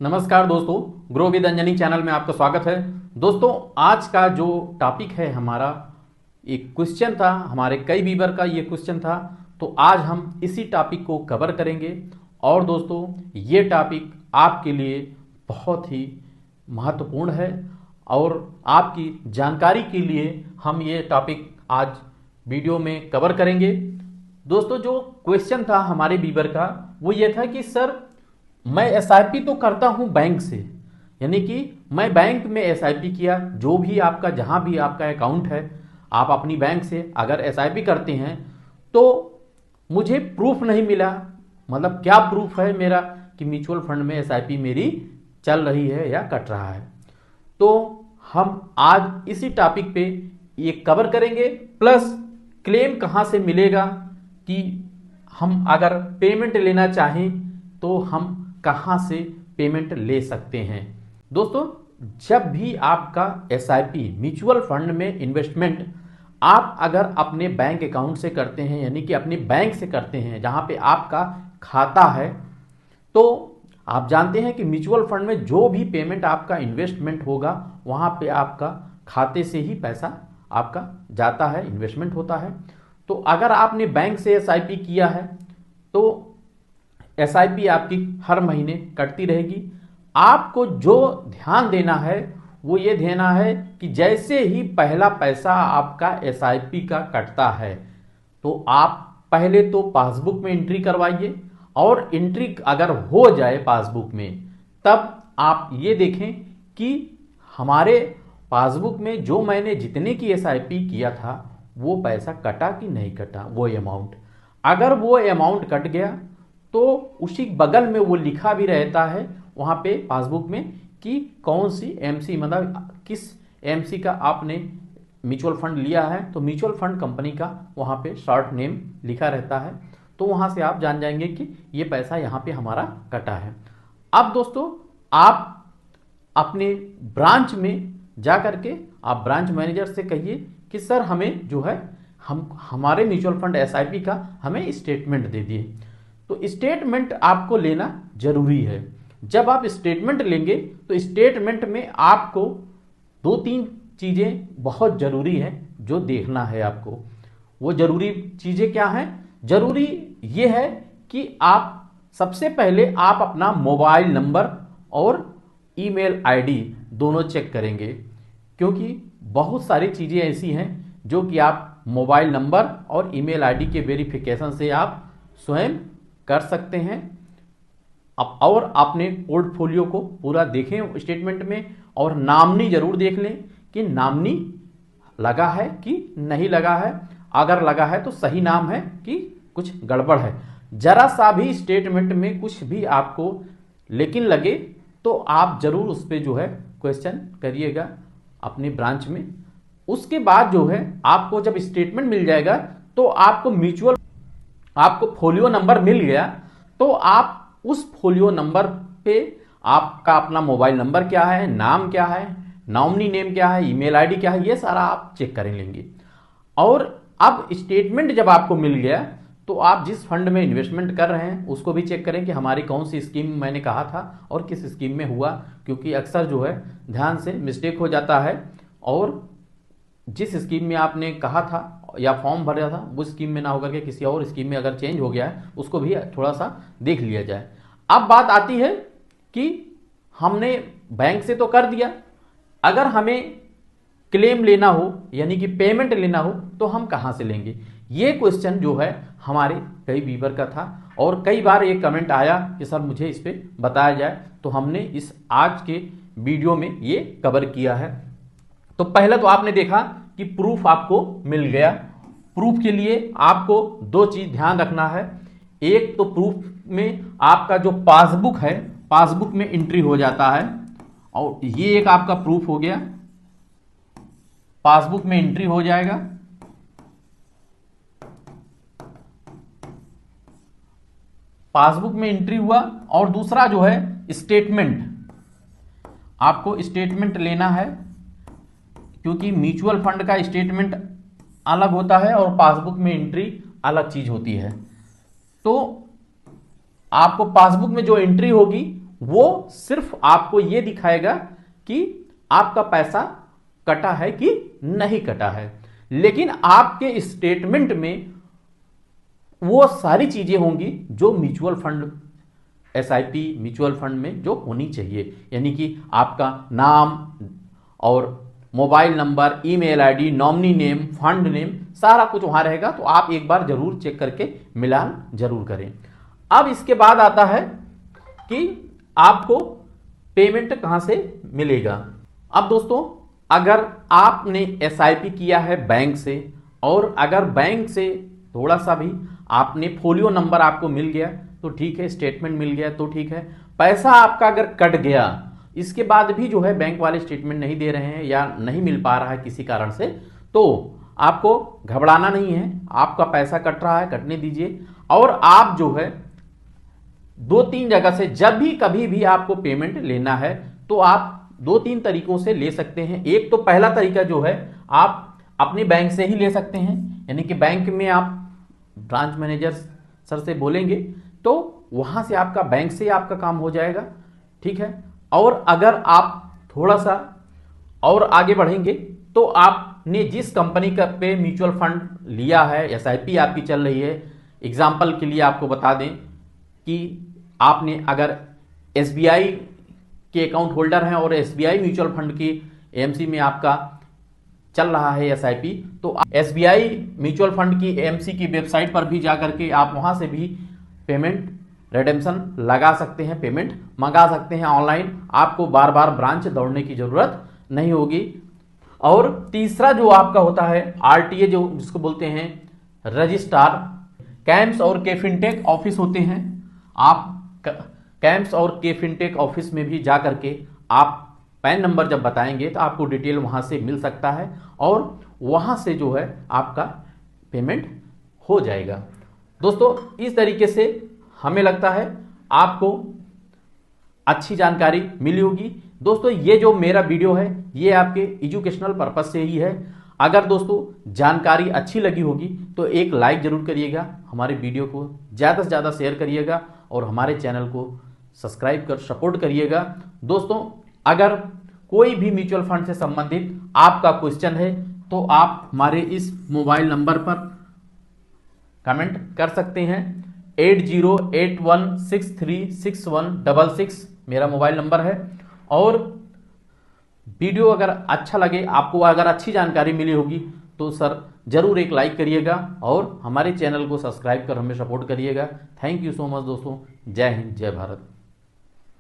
नमस्कार दोस्तों, grow with Anjani channel में आपका स्वागत है। दोस्तों, आज का जो टॉपिक है हमारा, एक क्वेश्चन था हमारे कई व्यूअर का, ये क्वेश्चन था, तो आज हम इसी टॉपिक को कवर करेंगे। और दोस्तों, ये टॉपिक आपके लिए बहुत ही महत्वपूर्ण है और आपकी जानकारी के लिए हम ये टॉपिक आज वीडियो में कवर करेंगे। दोस्तों, जो क्वेश्चन था हमारे व्यूअर का वो ये था कि सर, मैं एसआईपी तो करता हूं बैंक से, यानी कि मैं बैंक में एसआईपी किया, जो भी आपका जहां भी आपका अकाउंट है, आप अपनी बैंक से अगर एसआईपी करते हैं तो मुझे प्रूफ नहीं मिला। मतलब क्या प्रूफ है मेरा कि म्यूचुअल फंड में एसआईपी मेरी चल रही है या कट रहा है। तो हम आज इसी टॉपिक पे ये कवर करेंगे, प्लस क्लेम कहां से मिलेगा, कि हम अगर पेमेंट लेना चाहें तो हम कहां से पेमेंट ले सकते हैं। दोस्तों, जब भी आपका एसआईपी म्यूचुअल फंड में इन्वेस्टमेंट आप अगर अपने बैंक अकाउंट से करते हैं, यानी कि अपने बैंक से करते हैं जहां पे आपका खाता है, तो आप जानते हैं कि म्यूचुअल फंड में जो भी पेमेंट आपका इन्वेस्टमेंट होगा वहां पे आपका खाते से ही पैसा आपका जाता है, इन्वेस्टमेंट होता है। तो अगर आपने बैंक से एसआईपी किया है तो एसआईपी आपकी हर महीने कटती रहेगी। आपको जो ध्यान देना है वो ये देना है कि जैसे ही पहला पैसा आपका एसआईपी का कटता है तो आप पहले तो पासबुक में एंट्री करवाइए, और एंट्री अगर हो जाए पासबुक में तब आप ये देखें कि हमारे पासबुक में जो मैंने जितने की एसआईपी किया था वो पैसा कटा कि नहीं कटा, वो अमाउंट। अगर वो अमाउंट कट गया तो उसी बगल में वो लिखा भी रहता है वहां पे पासबुक में कि कौन सी एमसी, मतलब किस एमसी का आपने म्यूचुअल फंड लिया है। तो म्यूचुअल फंड कंपनी का वहां पे शॉर्ट नेम लिखा रहता है, तो वहां से आप जान जाएंगे कि ये पैसा यहां पे हमारा कटा है। अब दोस्तों, आप अपने ब्रांच में जा करके आप ब्रांच मैनेजर से कहिए कि सर हमें जो है हमारे म्यूचुअल फंड एसआईपी का हमें स्टेटमेंट दे दिए। तो स्टेटमेंट आपको लेना जरूरी है। जब आप स्टेटमेंट लेंगे तो स्टेटमेंट में आपको 2-3 चीजें बहुत जरूरी है जो देखना है आपको। वो जरूरी चीजें क्या हैं? जरूरी ये है कि आप सबसे पहले आप अपना मोबाइल नंबर और ईमेल आईडी दोनों चेक करेंगे, क्योंकि बहुत सारी चीजें ऐसी हैं जो कि आप मोबाइल नंबर और ईमेल आईडी के वेरिफिकेशन से आप स्वयं कर सकते हैं। अब और अपने पोर्टफोलियो को पूरा देखें स्टेटमेंट में, और नामनी जरूर देख लें कि नामनी लगा है कि नहीं लगा है। अगर लगा है तो सही नाम है कि कुछ गड़बड़ है। जरा सा भी स्टेटमेंट में कुछ भी आपको लेकिन लगे तो आप जरूर उस पर जो है क्वेश्चन करिएगा अपनी ब्रांच में। उसके बाद जो है आपको जब स्टेटमेंट मिल जाएगा तो आपको फोलियो नंबर मिल गया, तो आप उस फोलियो नंबर पे आपका अपना मोबाइल नंबर क्या है, नाम क्या है, नॉमिनी नेम क्या है, ईमेल आईडी क्या है, ये सारा आप चेक कर लेंगे। और अब स्टेटमेंट जब आपको मिल गया तो आप जिस फंड में इन्वेस्टमेंट कर रहे हैं उसको भी चेक करें कि हमारी कौन सी स्कीम मैंने कहा था और किस स्कीम में हुआ, क्योंकि अक्सर जो है ध्यान से मिस्टेक हो जाता है और जिस स्कीम में आपने कहा था या फॉर्म भरा था वो स्कीम में ना होकर के किसी और स्कीम में अगर चेंज हो गया है उसको भी थोड़ा सा देख लिया जाए। अब बात आती है कि हमने बैंक से तो कर दिया, अगर हमें क्लेम लेना हो यानी कि पेमेंट लेना हो तो हम कहां से लेंगे। ये क्वेश्चन जो है हमारे कई व्यूअर का था और कई बार ये कमेंट आया कि सर मुझे इस पे बताया जाए, तो हमने इस आज के वीडियो में ये कवर किया है। तो पहले तो आपने देखा कि प्रूफ आपको मिल गया। प्रूफ के लिए आपको 2 चीज ध्यान रखना है। एक तो प्रूफ में आपका जो पासबुक है, पासबुक में एंट्री हो जाता है, और ये एक आपका प्रूफ हो गया, पासबुक में एंट्री हो जाएगा। पासबुक में एंट्री हुआ। और दूसरा जो है स्टेटमेंट, आपको स्टेटमेंट लेना है, क्योंकि म्यूचुअल फंड का स्टेटमेंट अलग होता है और पासबुक में एंट्री अलग चीज होती है। तो आपको पासबुक में जो एंट्री होगी वो सिर्फ आपको ये दिखाएगा कि आपका पैसा कटा है कि नहीं कटा है, लेकिन आपके स्टेटमेंट में वो सारी चीजें होंगी जो mutual fund, SIP mutual fund में जो होनी चाहिए, यानी कि आपका नाम और mobile number, email ID, nominee name, fund name, सारा कुछ वहां रहेगा। तो आप एक बार जरूर चेक करके मिलान जरूर करें। अब इसके बाद आता है कि आपको पेमेंट कहां से मिलेगा। अब दोस्तों, अगर आपने एसआईपी किया है बैंक से, और अगर बैंक से थोड़ा सा भी आपने फोलियो नंबर आपको मिल गया तो ठीक है, स्टेटमेंट मिल गया तो ठीक है। पैसा आपका अगर कट गया, इसके बाद भी जो है बैंक वाले स्टेटमेंट नहीं दे रहे हैं या नहीं मिल पा रहा है किसी कारण से, तो आपको घबराना नहीं है। आपका पैसा कट रहा है, कटने दीजिए। और आप जो है 2-3 जगह से जब भी कभी भी आपको पेमेंट लेना है तो आप 2-3 तरीकों से ले सकते हैं। एक तो पहला तरीका जो है, आप अपने बैंक से ही ले सकते हैं, यानी कि बैंक में आप ब्रांच मैनेजर सर से बोलेंगे तो वहां से आपका बैंक से आपका काम हो जाएगा, ठीक है। और अगर आप थोड़ा सा और आगे बढ़ेंगे तो आपने जिस कंपनी का पे म्यूचुअल फंड लिया है, एसआईपी आपकी चल रही है, एग्जाम्पल के लिए आपको बता दें कि आपने अगर एसबीआई के अकाउंट होल्डर हैं और एसबीआई म्यूचुअल फंड की एएमसी में आपका चल रहा है एसआईपी, तो एसबीआई म्यूचुअल फंड की एएमसी की वेबसाइट पर भी जाकर के आप वहां से भी पेमेंट रिडेम्पशन लगा सकते हैं, पेमेंट मंगा सकते हैं ऑनलाइन। आपको बार बार ब्रांच दौड़ने की जरूरत नहीं होगी। और तीसरा जो आपका होता है आरटीए, जो जिसको बोलते हैं रजिस्ट्रार, कैम्प्स और के फिनटेक ऑफिस होते हैं। आप कैम्प्स और के फिनटेक ऑफिस में भी जा करके आप पैन नंबर जब बताएंगे तो आपको डिटेल वहां से मिल सकता है और वहां से जो है आपका पेमेंट हो जाएगा। दोस्तों, इस तरीके से हमें लगता है आपको अच्छी जानकारी मिली होगी। दोस्तों, ये जो मेरा वीडियो है ये आपके एजुकेशनल पर्पस से ही है। अगर दोस्तों जानकारी अच्छी लगी होगी तो एक लाइक जरूर करिएगा, हमारे वीडियो को ज़्यादा से ज़्यादा शेयर करिएगा और हमारे चैनल को सब्सक्राइब कर सपोर्ट करिएगा। दोस्तों, अगर कोई भी म्यूचुअल फंड से संबंधित आपका क्वेश्चन है तो आप हमारे इस मोबाइल नंबर पर कमेंट कर सकते हैं। 8081636166 मेरा मोबाइल नंबर है। और वीडियो अगर अच्छा लगे, आपको अगर अच्छी जानकारी मिली होगी तो सर जरूर एक लाइक करिएगा और हमारे चैनल को सब्सक्राइब कर हमें सपोर्ट करिएगा। थैंक यू सो मच दोस्तों। जय हिंद, जय भारत।